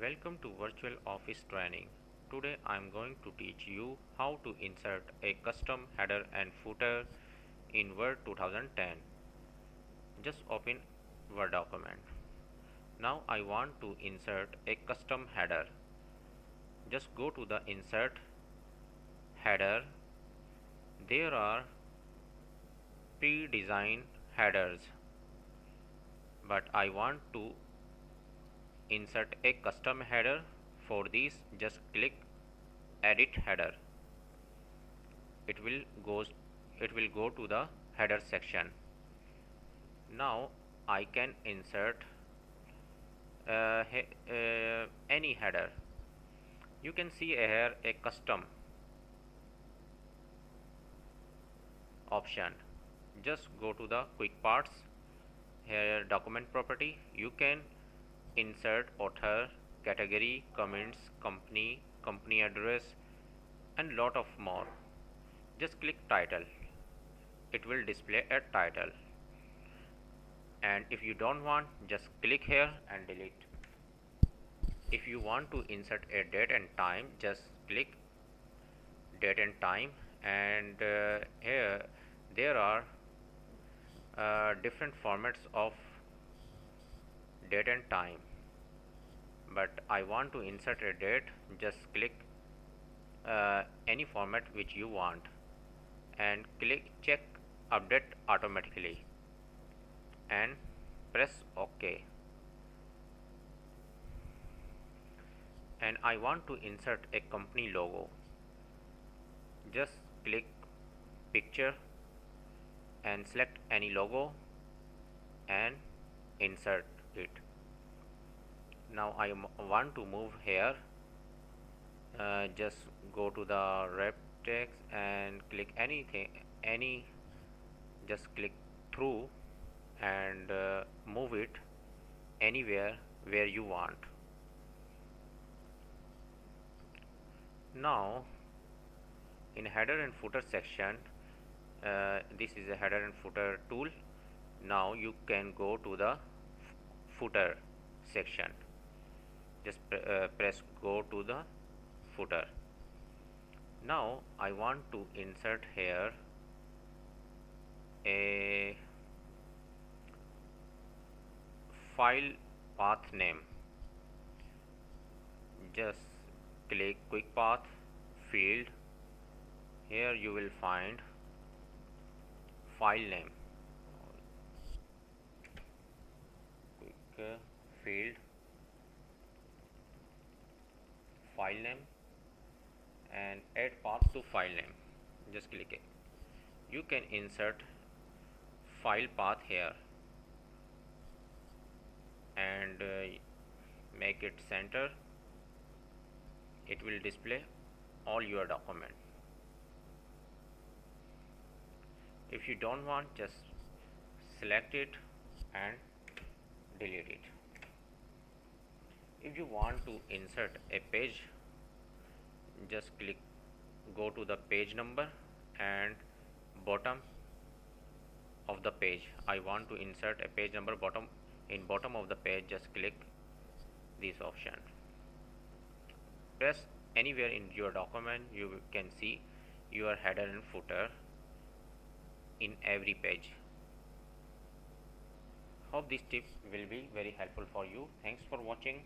Welcome to Virtual Office Training. Today I am going to teach you how to insert a custom header and footer in Word 2010. Just open Word document. Now I want to insert a custom header. Just go to the Insert Header. There are pre-designed headers, but I want to insert a custom header. For this, just click Edit Header. It will go to the header section. Now I can insert any header. You can see here a custom option. Just go to the quick parts. Here document property. You can insert author, category, comments, company address, and lot of more. Just click title. It will display a title. And if you don't want, just click here and delete. If you want to insert a date and time, just click date and time, and here there are different formats of date and time, but I want to insert a date. Just click any format which you want and click check update automatically and press OK. And I want to insert a company logo. Just click picture and select any logo and insert it. Now I want to move here. Just go to the wrap text and click just click through and move it anywhere where you want. Now in header and footer section, this is a header and footer tool. Now you can go to the footer section. Just press go to the footer. Now I want to insert here a file path name. Just click quick path field. Here you will find file name. Quick field file name and add path to file name. Just click it. You can insert file path here and make it center. It will display all your document. If you don't want, just select it and delete it. If you want to insert a page, just go to the page number and bottom of the page. I want to insert a page number bottom of the page. Just click this option. Press anywhere in your document. You can see your header and footer in every page. Hope this tip will be very helpful for you. Thanks for watching.